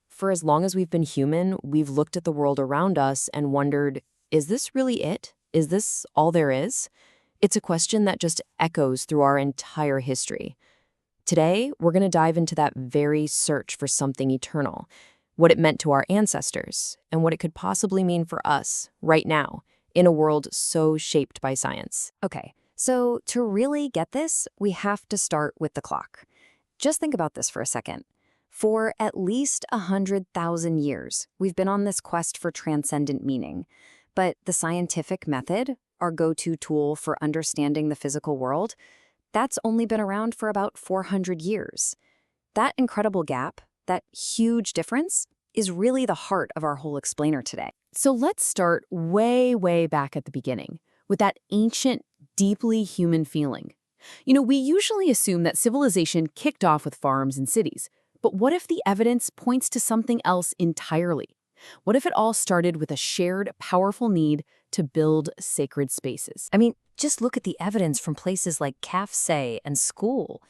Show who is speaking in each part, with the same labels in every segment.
Speaker 1: For as long as we've been human, we've looked at the world around us and wondered, is this really it? Is this all there is? It's a question that just echoes through our entire history. Today, we're going to dive into that very search for something eternal, what it meant to our ancestors, and what it could possibly mean for us, right now, in a world so shaped by science.
Speaker 2: Okay, so to really get this, we have to start with the clock. Just think about this for a second. For at least 100,000 years, we've been on this quest for transcendent meaning. But the scientific method, our go-to tool for understanding the physical world, that's only been around for about 400 years. That incredible gap, that huge difference, is really the heart of our whole explainer today.
Speaker 1: So let's start way, way back at the beginning, with that ancient, deeply human feeling. We usually assume that civilization kicked off with farms and cities. But what if the evidence points to something else entirely? What if it all started with a shared, powerful need to build sacred spaces?
Speaker 2: I mean, just look at the evidence from places like Kafse and School.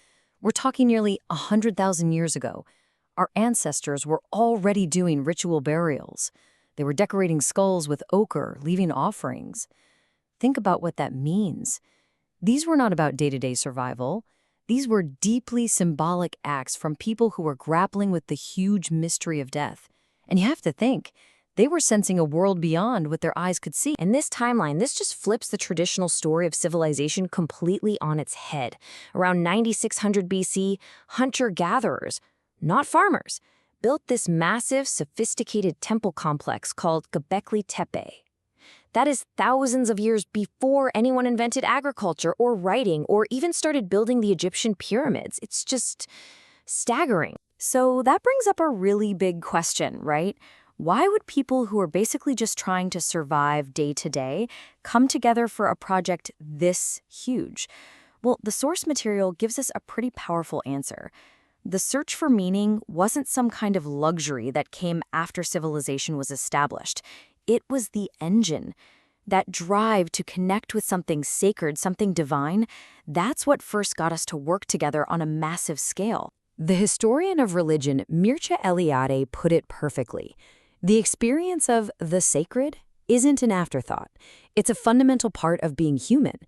Speaker 2: We're talking nearly 100,000 years ago. Our ancestors were already doing ritual burials. They were decorating skulls with ochre, leaving offerings. Think about what that means. These were not about day-to-day survival. These were deeply symbolic acts from people who were grappling with the huge mystery of death. And you have to think, they were sensing a world beyond what their eyes could see.
Speaker 3: In this timeline, this just flips the traditional story of civilization completely on its head. Around 9600 BC, hunter-gatherers, not farmers, built this massive, sophisticated temple complex called Göbekli Tepe. That is thousands of years before anyone invented agriculture or writing or even started building the Egyptian pyramids. It's just staggering.
Speaker 2: So that brings up a really big question, right? Why would people who are basically just trying to survive day to day come together for a project this huge? Well, the source material gives us a pretty powerful answer. The search for meaning wasn't some kind of luxury that came after civilization was established. It was the engine. That drive to connect with something sacred, something divine, that's what first got us to work together on a massive scale.
Speaker 1: The historian of religion, Mircea Eliade, put it perfectly. The experience of the sacred isn't an afterthought. It's a fundamental part of being human.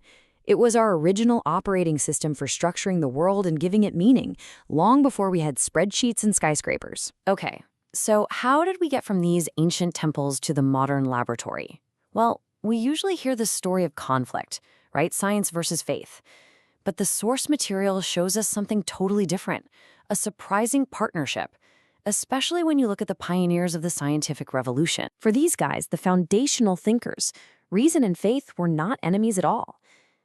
Speaker 1: It was our original operating system for structuring the world and giving it meaning, long before we had spreadsheets and skyscrapers.
Speaker 2: Okay, so how did we get from these ancient temples to the modern laboratory? Well, we usually hear the story of conflict, right? Science versus faith. But the source material shows us something totally different, a surprising partnership, especially when you look at the pioneers of the scientific revolution. For these guys, the foundational thinkers, reason and faith were not enemies at all.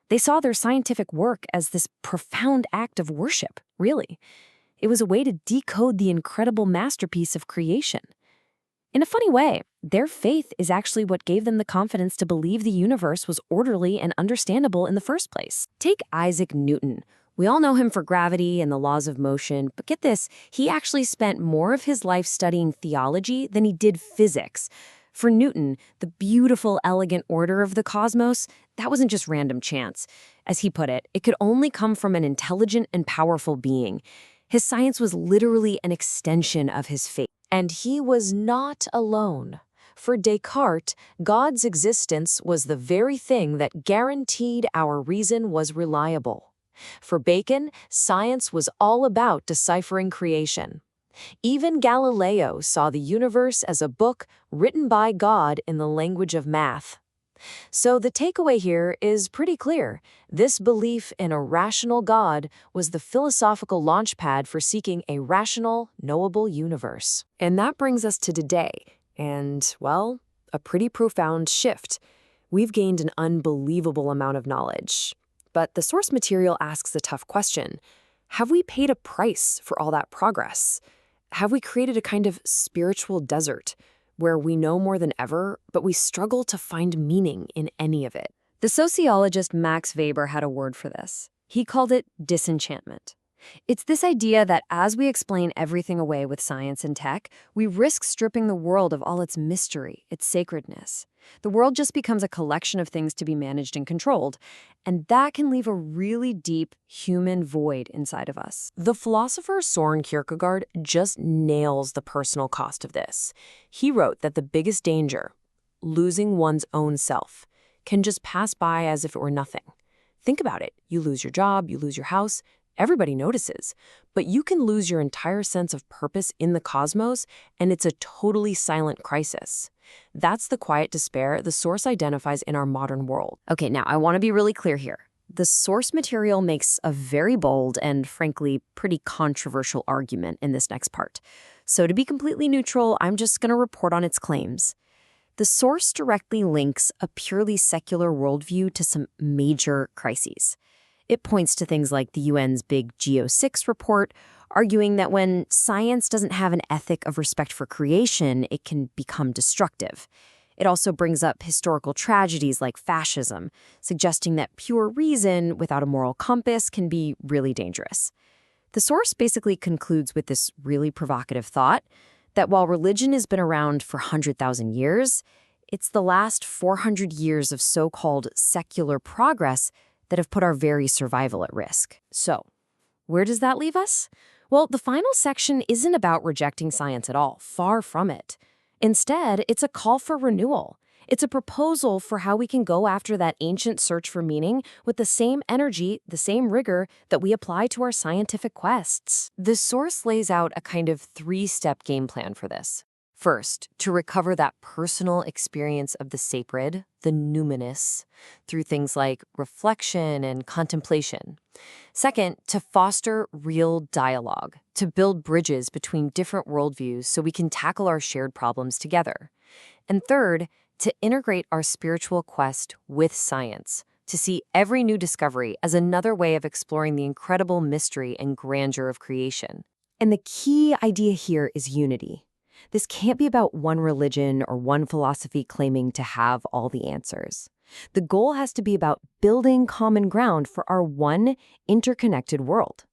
Speaker 2: They saw their scientific work as this profound act of worship, really. It was a way to decode the incredible masterpiece of creation. In a funny way, their faith is actually what gave them the confidence to believe the universe was orderly and understandable in the first place. Take Isaac Newton. We all know him for gravity and the laws of motion, but get this, he actually spent more of his life studying theology than he did physics. For Newton, the beautiful, elegant order of the cosmos, that wasn't just random chance. As he put it, it could only come from an intelligent and powerful being. His science was literally an extension of his faith.
Speaker 4: And he was not alone. For Descartes, God's existence was the very thing that guaranteed our reason was reliable. For Bacon, science was all about deciphering creation. Even Galileo saw the universe as a book written by God in the language of math. So the takeaway here is pretty clear. This belief in a rational God was the philosophical launchpad for seeking a rational, knowable universe.
Speaker 1: And that brings us to today, and, well, a pretty profound shift. We've gained an unbelievable amount of knowledge. But the source material asks a tough question. Have we paid a price for all that progress? Have we created a kind of spiritual desert, where we know more than ever, but we struggle to find meaning in any of it?
Speaker 2: The sociologist Max Weber had a word for this. He called it disenchantment. It's this idea that as we explain everything away with science and tech, we risk stripping the world of all its mystery, its sacredness. The world just becomes a collection of things to be managed and controlled, and that can leave a really deep human void inside of us.
Speaker 1: The philosopher Soren Kierkegaard just nails the personal cost of this. He wrote that the biggest danger, losing one's own self, can just pass by as if it were nothing. Think about it. You lose your job, you lose your house. Everybody notices, but you can lose your entire sense of purpose in the cosmos, and it's a totally silent crisis. That's the quiet despair the source identifies in our modern world.
Speaker 2: Okay, now I want to be really clear here. The source material makes a very bold and, frankly, pretty controversial argument in this next part. So to be completely neutral, I'm just going to report on its claims. The source directly links a purely secular worldview to some major crises. It points to things like the UN's Big Geo-6 report, arguing that when science doesn't have an ethic of respect for creation, it can become destructive. It also brings up historical tragedies like fascism, suggesting that pure reason without a moral compass can be really dangerous. The source basically concludes with this really provocative thought that while religion has been around for 100,000 years, it's the last 400 years of so-called secular progress that have put our very survival at risk. So, where does that leave us? Well, the final section isn't about rejecting science at all, far from it. Instead, it's a call for renewal. It's a proposal for how we can go after that ancient search for meaning with the same energy, the same rigor that we apply to our scientific quests.
Speaker 1: The source lays out a kind of three-step game plan for this. First, to recover that personal experience of the sacred, the numinous, through things like reflection and contemplation. Second, to foster real dialogue, to build bridges between different worldviews so we can tackle our shared problems together. And third, to integrate our spiritual quest with science, to see every new discovery as another way of exploring the incredible mystery and grandeur of creation.
Speaker 2: And the key idea here is unity. This can't be about one religion or one philosophy claiming to have all the answers. The goal has to be about building common ground for our one interconnected world.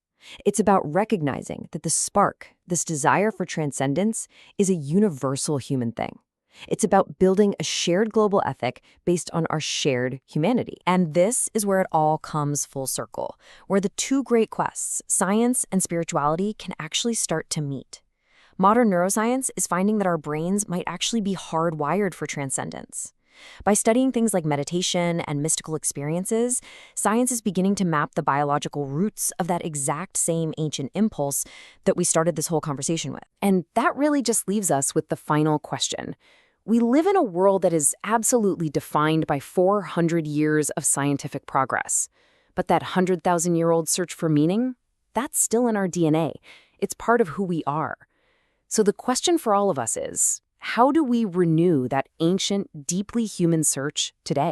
Speaker 2: It's about recognizing that the spark, this desire for transcendence, is a universal human thing. It's about building a shared global ethic based on our shared humanity. And this is where it all comes full circle, where the two great quests, science and spirituality, can actually start to meet. Modern neuroscience is finding that our brains might actually be hardwired for transcendence. By studying things like meditation and mystical experiences, science is beginning to map the biological roots of that exact same ancient impulse that we started this whole conversation with. And that really just leaves us with the final question. We live in a world that is absolutely defined by 400 years of scientific progress. But that 100,000-year-old search for meaning, that's still in our DNA. It's part of who we are. So the question for all of us is, how do we renew that ancient, deeply human search today?